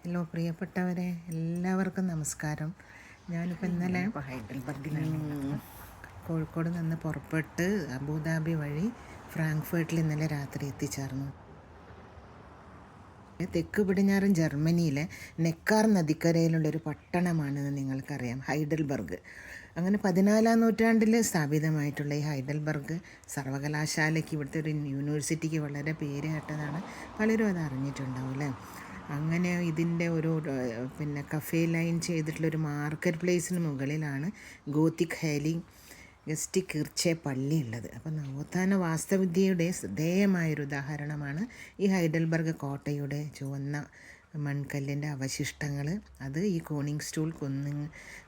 Hello പ്രിയപ്പെട്ടവരെ, എല്ലാവർക്കും നമസ്കാരം. ഞാനിപ്പോൾ ഇന്നലെ കോഴിക്കോട് നിന്ന് പുറപ്പെട്ട് അബുദാബി വഴി ഫ്രാങ്ക്ഫർട്ടിൽ ഇന്നലെ രാത്രി എത്തിച്ചേർന്നു. തെക്ക് പടിഞ്ഞാറൻ ജർമ്മനിയിലെ നെക്കാർ നദിക്കരയിലുള്ളൊരു പട്ടണമാണെന്ന് നിങ്ങൾക്കറിയാം, ഹൈഡൽബർഗ്. അങ്ങനെ 14-ാം നൂറ്റാണ്ടിൽ സ്ഥാപിതമായിട്ടുള്ള ഈ ഹൈഡൽബർഗ് സർവകലാശാലയ്ക്ക്, ഇവിടുത്തെ ഒരു യൂണിവേഴ്സിറ്റിക്ക് വളരെ പേര് കേട്ടതാണ്. പലരും അത് അറിഞ്ഞിട്ടുണ്ടാവും അല്ലേ. അങ്ങനെ ഇതിൻ്റെ ഒരു കഫേ ലൈൻ ചെയ്തിട്ടുള്ളൊരു മാർക്കറ്റ് പ്ലേസിന് മുകളിലാണ് ഗോത്തിക് ഹെയിലിംഗ് ഗസ്റ്റ് കിർച്ചെ പള്ളി ഉള്ളത്. അപ്പോൾ നവോത്ഥാന വാസ്തുവിദ്യയുടെ ശ്രദ്ധേയമായൊരു ഉദാഹരണമാണ് ഈ ഹൈഡൽബർഗ് കോട്ടയുടെ ചുവന്ന മൺകല്ലിൻ്റെ അവശിഷ്ടങ്ങൾ. അത് ഈ കോണിങ് സ്റ്റൂൾ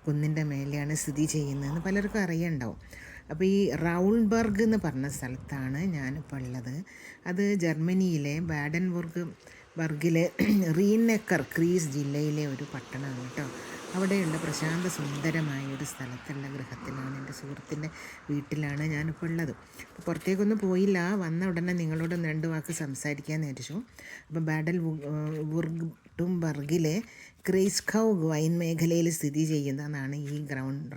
കുന്നിൻ്റെ മേലെയാണ് സ്ഥിതി ചെയ്യുന്നതെന്ന് പലർക്കും അറിയുണ്ടാവും. അപ്പോൾ ഈ റൗൾബർഗ് എന്ന് പറഞ്ഞ സ്ഥലത്താണ് ഞാനിപ്പോൾ ഉള്ളത്. അത് ജർമ്മനിയിലെ ബർഗിലെ റീനെക്കർ ക്രീസ് ജില്ലയിലെ ഒരു പട്ടണമാണ് കേട്ടോ. അവിടെയുള്ള പ്രശാന്ത സുന്ദരമായ ഒരു സ്ഥലത്തുള്ള ഗൃഹത്തിലാണ്, എൻ്റെ സുഹൃത്തിൻ്റെ വീട്ടിലാണ് ഞാനിപ്പോൾ ഉള്ളത്. അപ്പോൾ പുറത്തേക്കൊന്നും പോയില്ല. വന്ന ഉടനെ നിങ്ങളോട് 2 വാക്ക് സംസാരിക്കാമെന്ന് വിചാരിച്ചു. അപ്പോൾ ബർഗിലെ ക്രേസ്കൗ വൈൻ മേഖലയിൽ സ്ഥിതി ചെയ്യുന്നതാണ് ഈ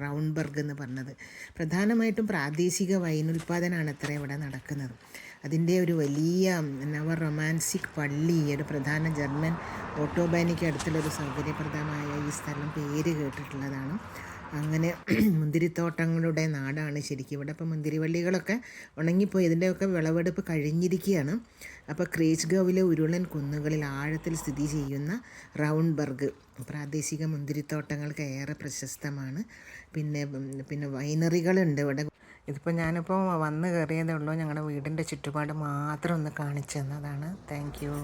റൗൺബർഗ് എന്ന് പറഞ്ഞത്. പ്രധാനമായിട്ടും പ്രാദേശിക വൈൻ ഉൽപ്പാദനമാണ് അത്ര ഇവിടെ നടക്കുന്നത്. അതിൻ്റെ ഒരു വലിയ നവ റൊമാൻസിക് പള്ളി, ഒരു പ്രധാന ജർമ്മൻ ഓട്ടോബാനിക്ക് അടുത്തുള്ളൊരു സൗകര്യപ്രദമായ ഈ സ്ഥലം പേര് കേട്ടിട്ടുള്ളതാണ്. അങ്ങനെ മുന്തിരിത്തോട്ടങ്ങളുടെ നാടാണ് ശരിക്കും ഇവിടെ. ഇപ്പോൾ മുന്തിരിവള്ളികളൊക്കെ ഉണങ്ങിപ്പോയി, ഇതിൻ്റെയൊക്കെ വിളവെടുപ്പ് കഴിഞ്ഞിരിക്കുകയാണ്. അപ്പോൾ ക്രേസ്ഗൌവിലെ ഉരുളൻ കുന്നുകളിൽ ആഴത്തിൽ സ്ഥിതി ചെയ്യുന്ന റൗൺബർഗ് പ്രാദേശിക മുന്തിരിത്തോട്ടങ്ങൾക്ക് ഏറെ പ്രശസ്തമാണ്. പിന്നെ വൈനറികളുണ്ട് ഇവിടെ. ഇതിപ്പോൾ ഞാനിപ്പോൾ വന്ന് കയറിയതേ ഉള്ളൂ. ഞങ്ങളുടെ വീടിൻ്റെ ചുറ്റുപാട് മാത്രം ഒന്ന് കാണിച്ചു തന്നതാണ്. Thank you.